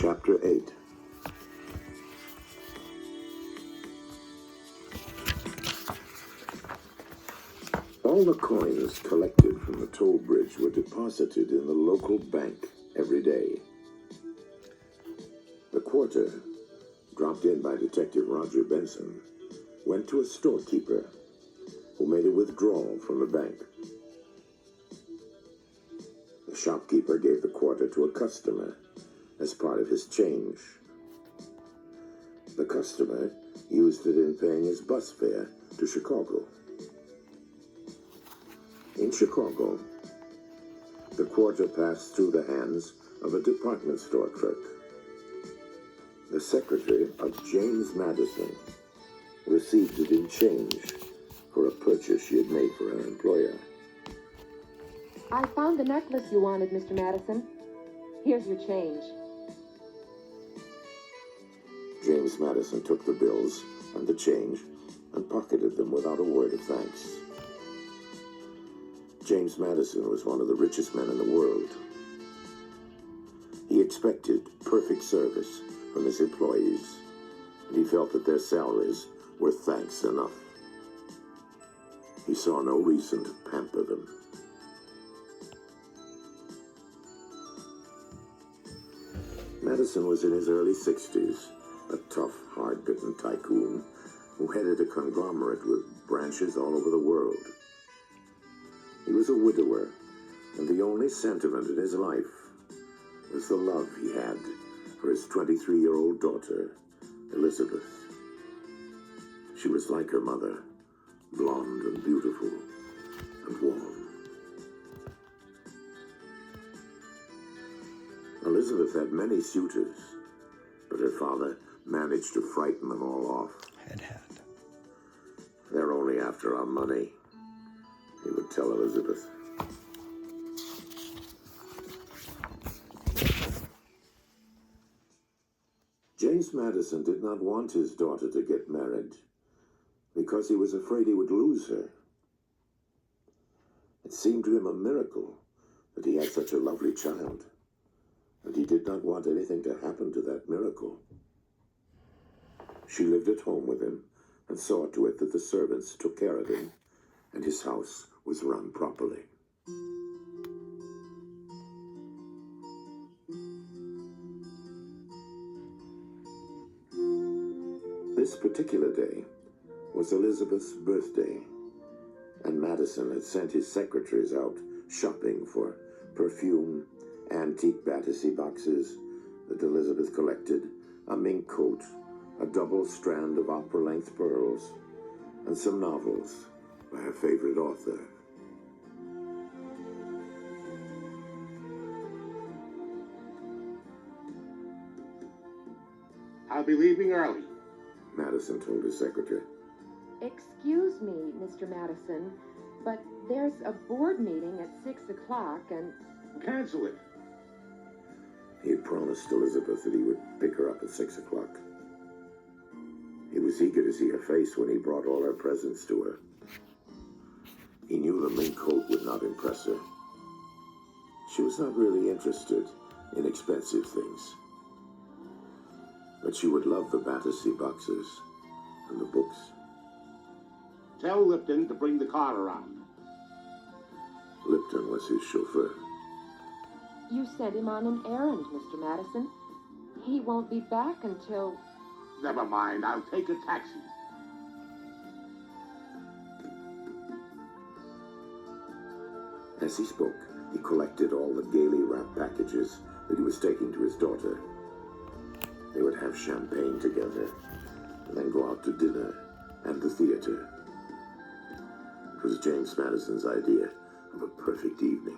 Chapter 8. All the coins collected from the toll bridge were deposited in the local bank every day. The quarter, dropped in by Detective Roger Benson, went to a storekeeper who made a withdrawal from the bank. The shopkeeper gave the quarter to a customer as part of his change. The customer used it in paying his bus fare to Chicago. In Chicago, the quarter passed through the hands of a department store clerk. The secretary of James Madison received it in change for a purchase she had made for her employer. I found the necklace you wanted, Mr. Madison. Here's your change. James Madison took the bills and the change and pocketed them without a word of thanks. James Madison was one of the richest men in the world. He expected perfect service from his employees, and he felt that their salaries were thanks enough. He saw no reason to pamper them. Madison was in his early 60s, a tough, hard-bitten tycoon who headed a conglomerate with branches all over the world. He was a widower, and the only sentiment in his life was the love he had for his 23-year-old daughter, Elizabeth. She was like her mother, blonde and beautiful and warm. Elizabeth had many suitors, but her father managed to frighten them all off. Had. They're only after our money, he would tell Elizabeth. James Madison did not want his daughter to get married because he was afraid he would lose her. It seemed to him a miracle that he had such a lovely child, and he did not want anything to happen to that miracle. She lived at home with him and saw to it that the servants took care of him and his house was run properly. This particular day was Elizabeth's birthday, and Madison had sent his secretaries out shopping for perfume, antique Battersea boxes that Elizabeth collected, a mink coat, a double strand of opera-length pearls, and some novels by her favorite author. I'll be leaving early, Madison told his secretary. Excuse me, Mr. Madison, but there's a board meeting at 6 o'clock and... Cancel it. He had promised Elizabeth that he would pick her up at 6 o'clock. He was eager to see her face when he brought all her presents to her. He knew the mink coat would not impress her. She was not really interested in expensive things. But she would love the Battersea boxes and the books. Tell Lipton to bring the car around. Lipton was his chauffeur. You sent him on an errand, Mr. Madison. He won't be back until... Never mind, I'll take a taxi. As he spoke, he collected all the gaily wrapped packages that he was taking to his daughter. They would have champagne together, and then go out to dinner and the theater. It was James Madison's idea of a perfect evening.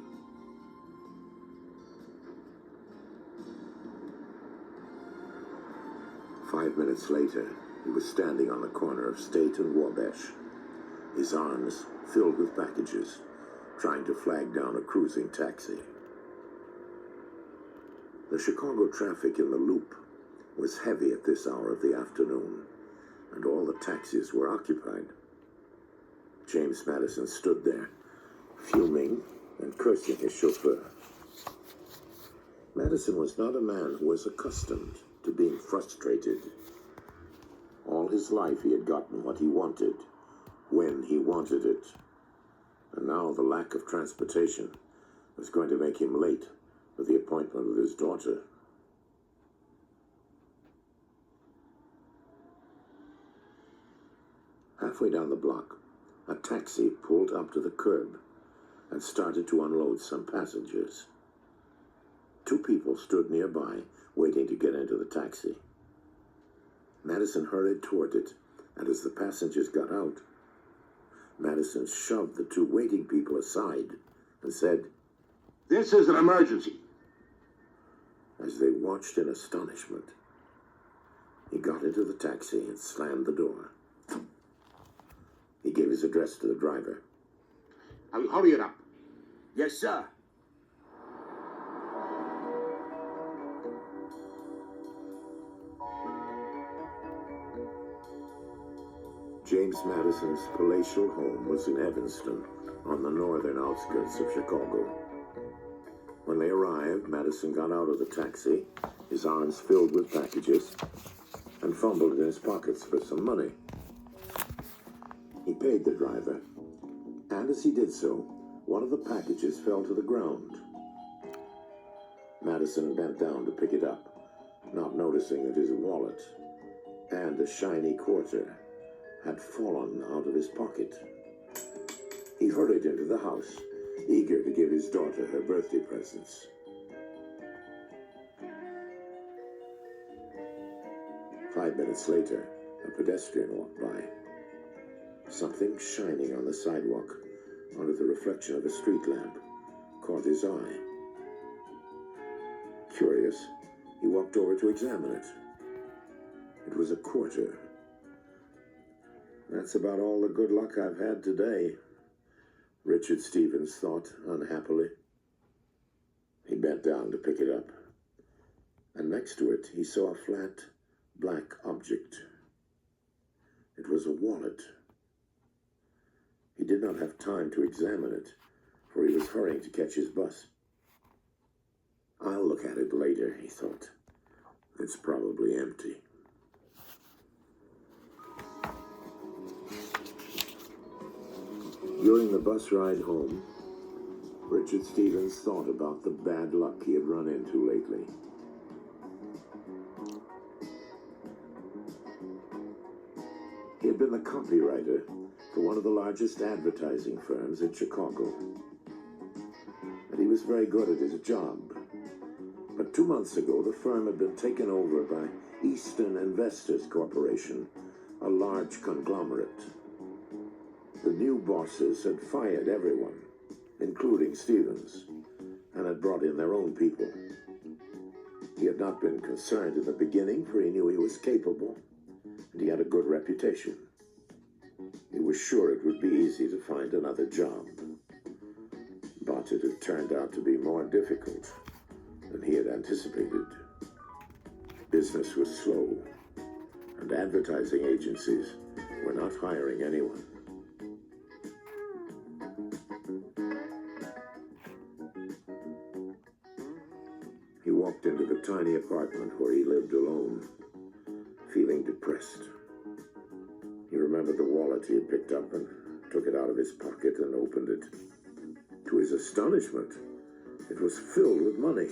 Five minutes later, he was standing on the corner of State and Wabash, his arms filled with packages, trying to flag down a cruising taxi. The Chicago traffic in the Loop was heavy at this hour of the afternoon, and all the taxis were occupied. James Madison stood there, fuming and cursing his chauffeur. Madison was not a man who was accustomed to being frustrated. All his life he had gotten what he wanted, when he wanted it. And now the lack of transportation was going to make him late for the appointment with his daughter. Halfway down the block, a taxi pulled up to the curb and started to unload some passengers. 2 people stood nearby, waiting to get into the taxi. Madison hurried toward it, and as the passengers got out, Madison shoved the 2 waiting people aside and said, This is an emergency. As they watched in astonishment, he got into the taxi and slammed the door. He gave his address to the driver. I'll hurry it up. Yes, sir. James Madison's palatial home was in Evanston, on the northern outskirts of Chicago. When they arrived, Madison got out of the taxi, his arms filled with packages, and fumbled in his pockets for some money. He paid the driver, and as he did so, one of the packages fell to the ground. Madison bent down to pick it up, not noticing that his wallet and a shiny quarter had fallen out of his pocket. He hurried into the house, eager to give his daughter her birthday presents. Five minutes later, a pedestrian walked by. Something shining on the sidewalk, under the reflection of a street lamp, caught his eye. Curious, he walked over to examine it. It was a quarter. That's about all the good luck I've had today, Richard Stevens thought unhappily. He bent down to pick it up, and next to it he saw a flat, black object. It was a wallet. He did not have time to examine it, for he was hurrying to catch his bus. I'll look at it later, he thought. It's probably empty. During the bus ride home, Richard Stevens thought about the bad luck he had run into lately. He had been the copywriter for one of the largest advertising firms in Chicago, and he was very good at his job. But 2 months ago, the firm had been taken over by Eastern Investors Corporation, a large conglomerate. The new bosses had fired everyone, including Stevens, and had brought in their own people. He had not been concerned in the beginning, for he knew he was capable, and he had a good reputation. He was sure it would be easy to find another job, but it had turned out to be more difficult than he had anticipated. Business was slow, and advertising agencies were not hiring anyone. He walked into the tiny apartment where he lived alone, feeling depressed. He remembered the wallet he had picked up and took it out of his pocket and opened it. To his astonishment, it was filled with money.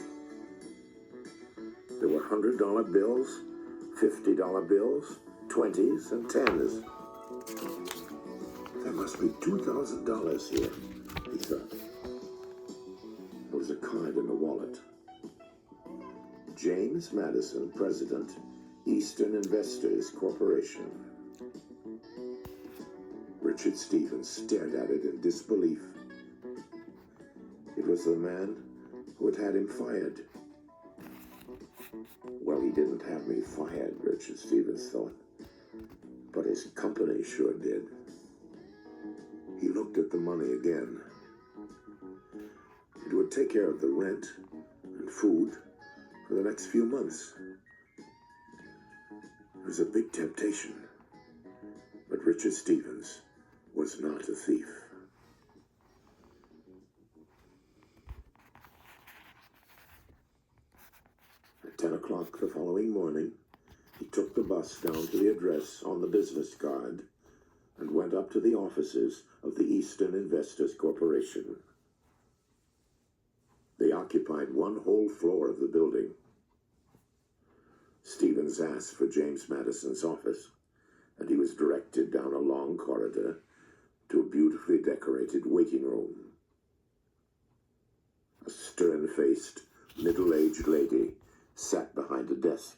There were $100 bills, $50 bills, 20s, and 10s. There must be $2,000 here, he thought. There was a card in the wallet. James Madison, President, Eastern Investors Corporation. Richard Stevens stared at it in disbelief. It was the man who had had him fired. Well, he didn't have me fired, Richard Stevens thought, but his company sure did. He looked at the money again. It would take care of the rent and food for the next few months. It was a big temptation, but Richard Stevens was not a thief. At 10 o'clock the following morning, he took the bus down to the address on the business card and went up to the offices of the Eastern Investors Corporation. They occupied one whole floor of the building. Stevens asked for James Madison's office, and he was directed down a long corridor to a beautifully decorated waiting room. A stern-faced, middle-aged lady sat behind a desk.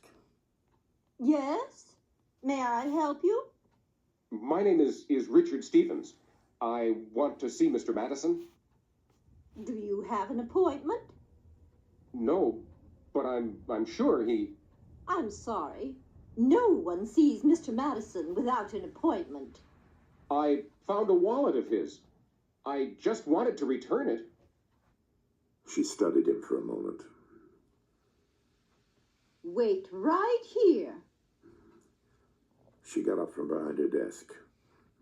Yes? May I help you? My name is Richard Stevens. I want to see Mr. Madison. Do you have an appointment? No, but I'm sure he... I'm sorry. No one sees Mr. Madison without an appointment. I found a wallet of his. I just wanted to return it. She studied him for a moment. Wait right here. She got up from behind her desk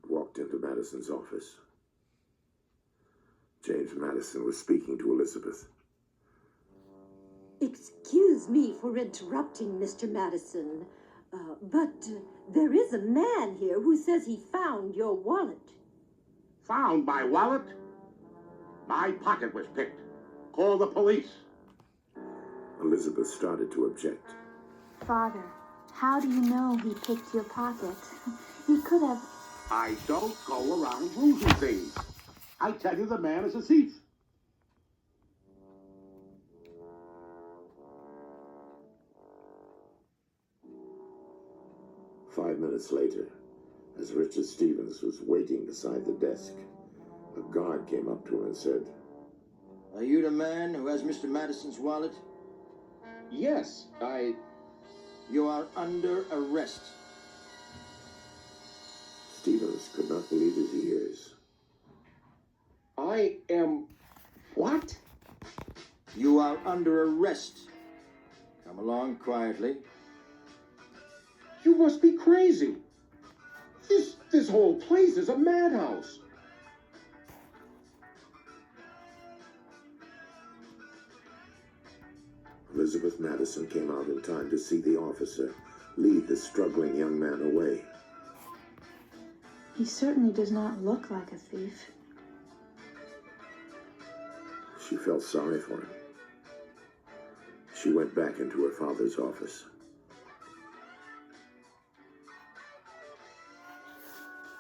and walked into Madison's office. James Madison was speaking to Elizabeth. Excuse me for interrupting, Mr. Madison, but there is a man here who says he found your wallet. Found my wallet? My pocket was picked. Call the police. Elizabeth started to object. Father, how do you know he picked your pocket? He could have... I don't go around losing things. I tell you, the man is a thief. "5 minutes later, as Richard Stevens was waiting beside the desk, a guard came up to him and said, Are you the man who has Mr. Madison's wallet? Yes, You are under arrest. Stevens could not believe his ears. I am... What? You are under arrest. Come along quietly. You must be crazy. This whole place is a madhouse. Elizabeth Madison came out in time to see the officer lead the struggling young man away. He certainly does not look like a thief. She felt sorry for him. She went back into her father's office.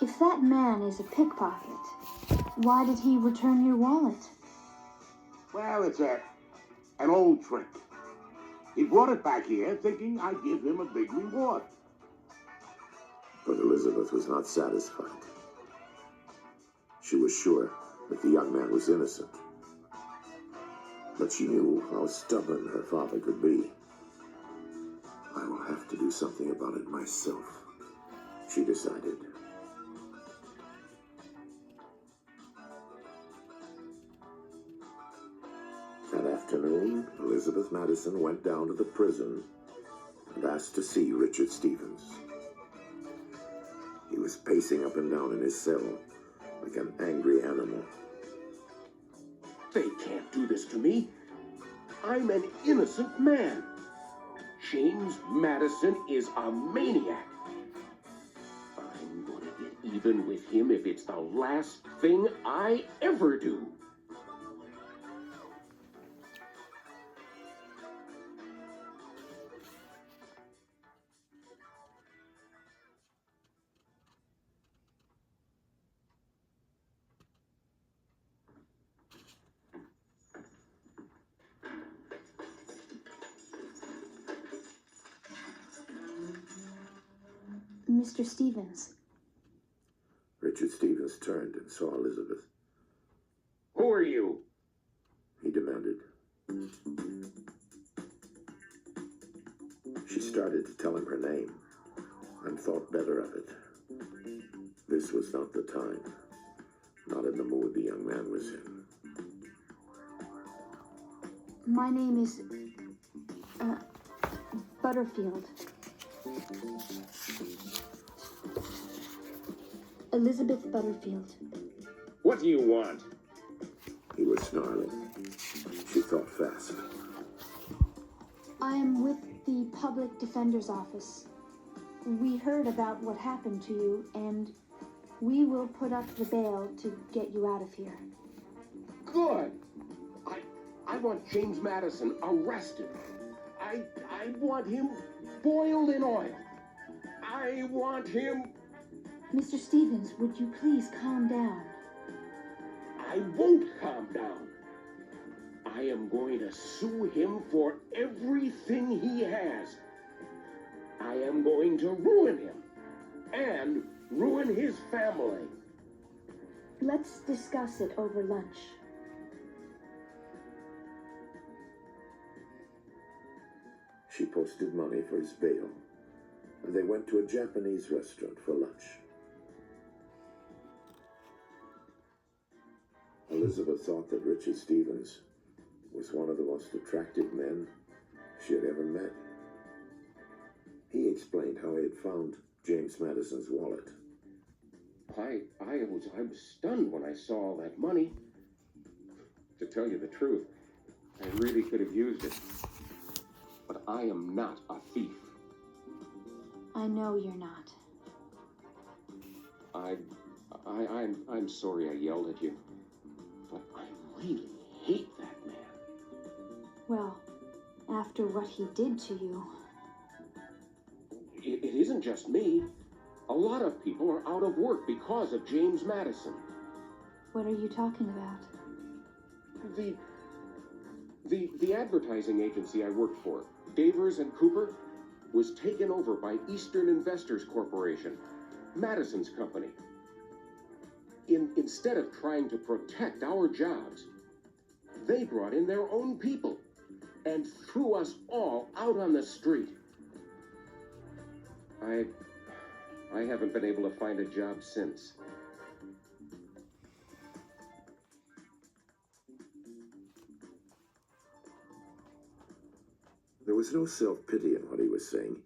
If that man is a pickpocket, why did he return your wallet? Well, it's an old trick. He brought it back here thinking I'd give him a big reward. But Elizabeth was not satisfied. She was sure that the young man was innocent. But she knew how stubborn her father could be. "I will have to do something about it myself," she decided. That afternoon, Elizabeth Madison went down to the prison and asked to see Richard Stevens. He was pacing up and down in his cell like an angry animal. They can't do this to me. I'm an innocent man. James Madison is a maniac. I'm gonna get even with him if it's the last thing I ever do. Mr. Stevens. Richard Stevens turned and saw Elizabeth. Who are you? He demanded. She started to tell him her name and thought better of it. This was not the time, not in the mood the young man was in. My name is... Butterfield. Elizabeth Butterfield. What do you want? He was snarling. She thought fast. I am with the Public Defender's Office. We heard about what happened to you, and we will put up the bail to get you out of here. Good. I want James Madison arrested. I want him boiled in oil. I want him... Mr. Stevens, would you please calm down? I won't calm down. I am going to sue him for everything he has. I am going to ruin him and ruin his family. Let's discuss it over lunch. She posted money for his bail, and they went to a Japanese restaurant for lunch. Elizabeth thought that Richard Stevens was one of the most attractive men she had ever met. He explained how he had found James Madison's wallet. I was stunned when I saw all that money. To tell you the truth, I really could have used it. But I am not a thief. I know you're not. I'm sorry I yelled at you. But I really hate that man. Well, after what he did to you... It isn't just me. A lot of people are out of work because of James Madison. What are you talking about? The advertising agency I worked for, Davers and Cooper, was taken over by Eastern Investors Corporation, Madison's company. Instead of trying to protect our jobs, they brought in their own people and threw us all out on the street. I haven't been able to find a job since. There was no self-pity in what he was saying.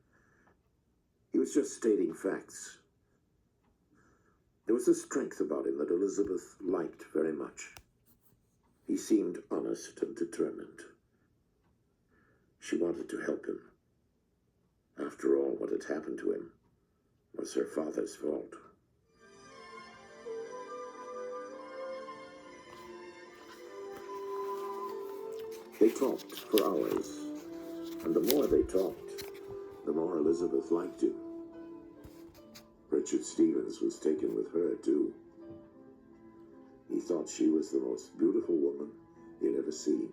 He was just stating facts. There was a strength about him that Elizabeth liked very much. He seemed honest and determined. She wanted to help him. After all, what had happened to him was her father's fault. They talked for hours, and the more they talked, the more Elizabeth liked him. Richard Stevens was taken with her, too. He thought she was the most beautiful woman he'd ever seen.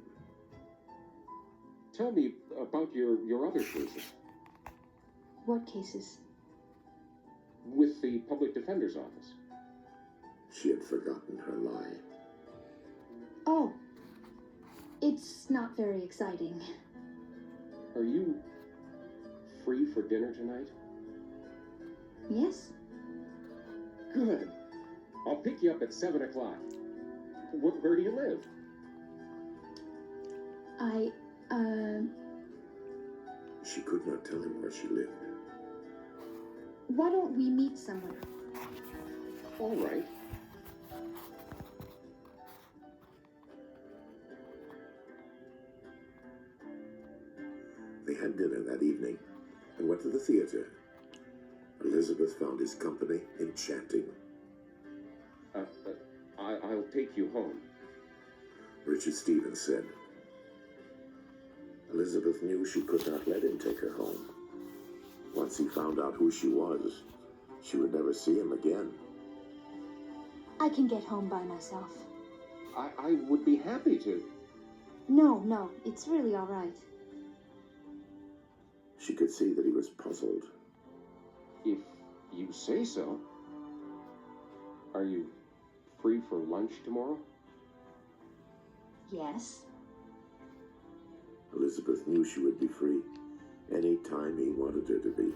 Tell me about your other cases. What cases? With the Public Defender's Office. She had forgotten her lie. Oh, it's not very exciting. Are you free for dinner tonight? Yes? Good. I'll pick you up at 7 o'clock. Where do you live? She could not tell him where she lived. Why don't we meet somewhere? All right. They had dinner that evening and went to the theater. Elizabeth found his company enchanting. I'll take you home. Richard Stevens said. Elizabeth knew she could not let him take her home. Once he found out who she was, she would never see him again. I can get home by myself. I would be happy to. No, it's really all right. She could see that he was puzzled. If you say so. Are you free for lunch tomorrow? Yes. Elizabeth knew she would be free any time he wanted her to be.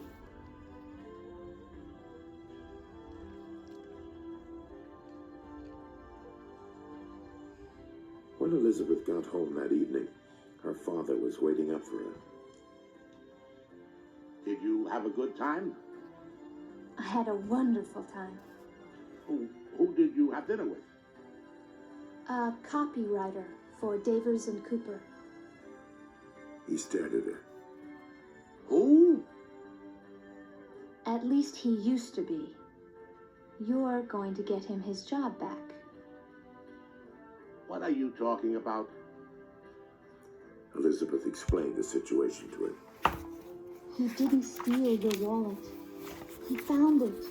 When Elizabeth got home that evening, her father was waiting up for her. Did you have a good time? I had a wonderful time. Who did you have dinner with? A copywriter for Davers and Cooper. He stared at her. At least he used to be. You're going to get him his job back. What are you talking about? Elizabeth explained the situation to him. He didn't steal your wallet. He found it.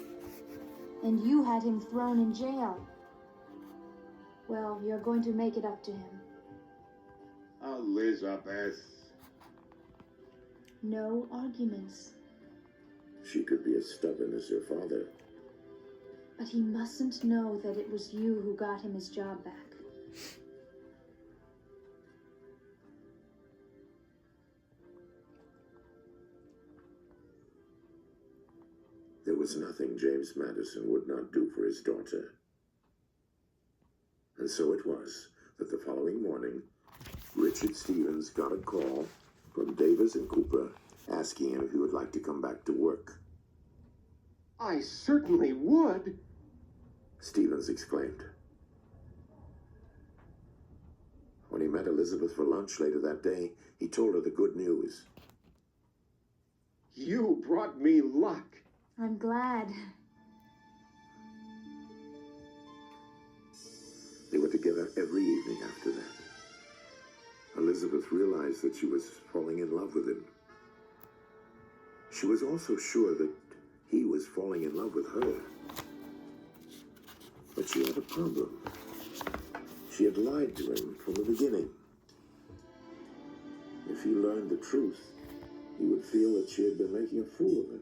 And you had him thrown in jail. Well, you're going to make it up to him. Elizabeth. No arguments. She could be as stubborn as her father. But he mustn't know that it was you who got him his job back. There was nothing James Madison would not do for his daughter. And so it was that the following morning, Richard Stevens got a call from Davis and Cooper asking him if he would like to come back to work. I certainly would. Stevens exclaimed. When he met Elizabeth for lunch later that day, he told her the good news. You brought me luck. I'm glad. They were together every evening after that. Elizabeth realized that she was falling in love with him. She was also sure that he was falling in love with her. But she had a problem. She had lied to him from the beginning. If he learned the truth, he would feel that she had been making a fool of him.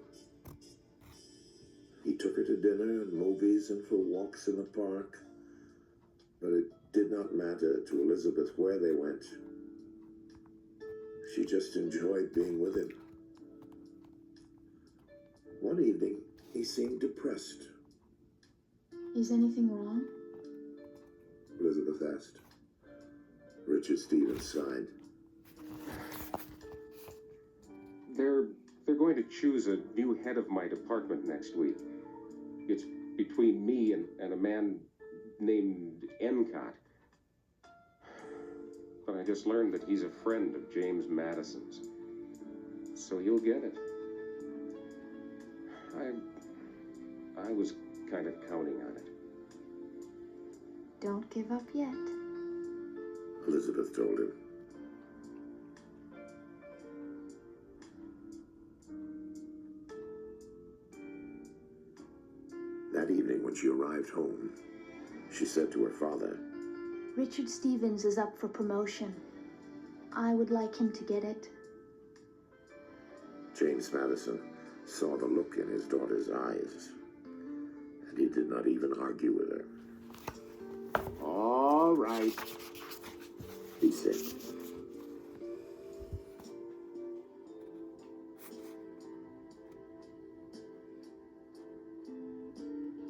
He took her to dinner and movies and for walks in the park, but it did not matter to Elizabeth where they went. She just enjoyed being with him. One evening, he seemed depressed. Is anything wrong? Elizabeth asked. Richard Stevens sighed. They're going to choose a new head of my department next week. It's between me and a man named Encott. But I just learned that he's a friend of James Madison's. So he'll get it. I was kind of counting on it. Don't give up yet. Elizabeth told him. That evening, when she arrived home, she said to her father, Richard Stevens is up for promotion. I would like him to get it. James Madison saw the look in his daughter's eyes, and he did not even argue with her. All right. He said,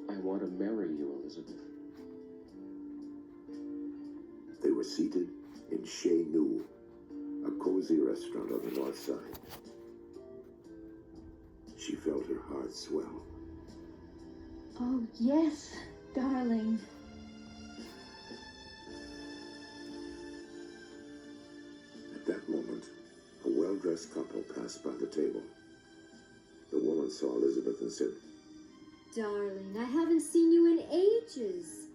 I want to marry you, Elizabeth. They were seated in Chez Nous, a cozy restaurant on the north side. She felt her heart swell. Oh, yes, darling. At that moment, a well-dressed couple passed by the table. The woman saw Elizabeth and said, Darling, I haven't seen you in ages.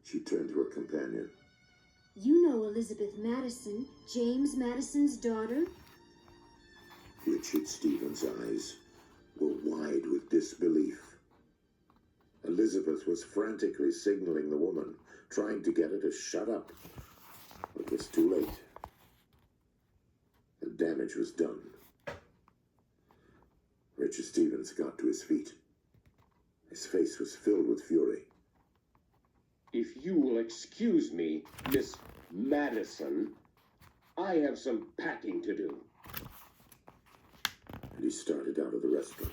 She turned to her companion. You know Elizabeth Madison, James Madison's daughter? Richard Stevens' eyes were wide with disbelief. Elizabeth was frantically signaling the woman, trying to get her to shut up. But it was too late. The damage was done. Richard Stevens got to his feet. His face was filled with fury. If you will excuse me, Miss Madison, I have some packing to do. And he started out of the restaurant.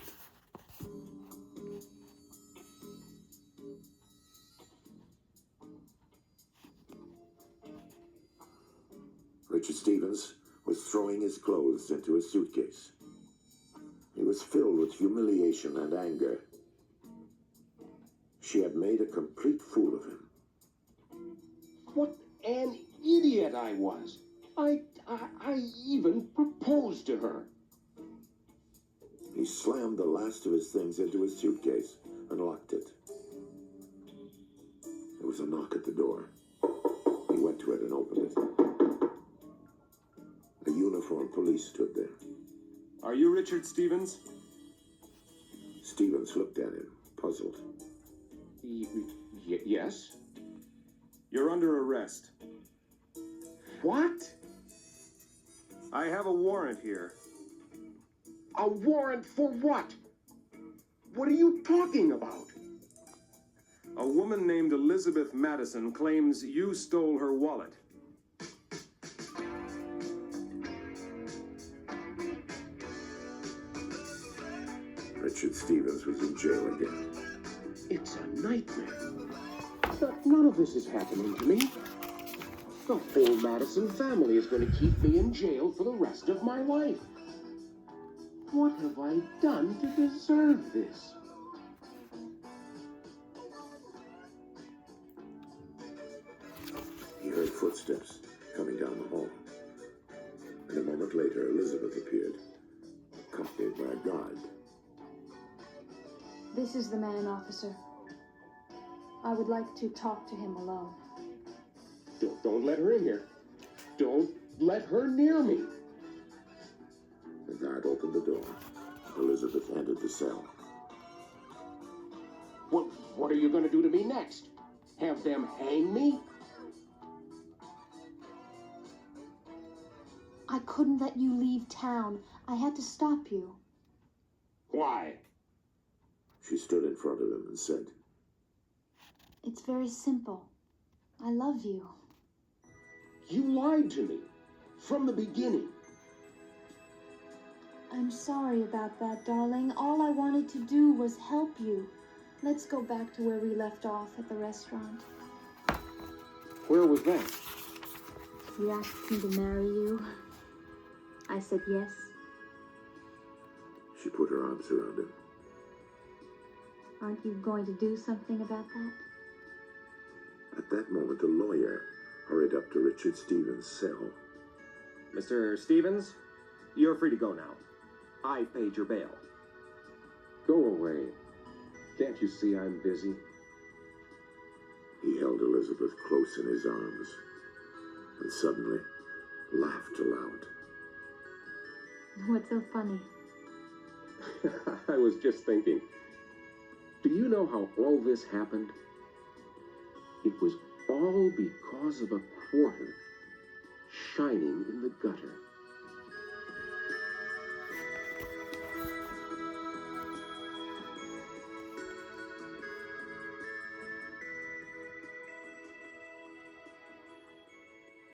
Richard Stevens was throwing his clothes into a suitcase. He was filled with humiliation and anger. She had made a complete fool of him. What an idiot I was. I even proposed to her. He slammed the last of his things into his suitcase and locked it. There was a knock at the door. He went to it and opened it. A uniformed police stood there. Are you Richard Stevens? Stevens looked at him, puzzled. Yes? You're under arrest. What? I have a warrant here. A warrant for what? What are you talking about? A woman named Elizabeth Madison claims you stole her wallet. Richard Stevens was in jail again. It's a nightmare. None of this is happening to me. The whole Madison family is going to keep me in jail for the rest of my life. What have I done to deserve this? He heard footsteps coming down the hall. And a moment later, Elizabeth appeared, accompanied by a guard. This is the man, officer. I would like to talk to him alone. Don't let her in here. Don't let her near me. The guard opened the door. Elizabeth entered the cell. What are you going to do to me next? Have them hang me? I couldn't let you leave town. I had to stop you. Why? She stood in front of him and said, It's very simple. I love you. You lied to me from the beginning. I'm sorry about that, darling. All I wanted to do was help you. Let's go back to where we left off at the restaurant. Where was that? You asked me to marry you. I said yes. She put her arms around him. Aren't you going to do something about that? At that moment, the lawyer hurried up to Richard Stevens' cell. Mr. Stevens, you're free to go now. I paid your bail. Go away. Can't you see I'm busy? He held Elizabeth close in his arms and suddenly laughed aloud. What's so funny? I was just thinking. Do you know how all this happened? It was all because of a quarter shining in the gutter.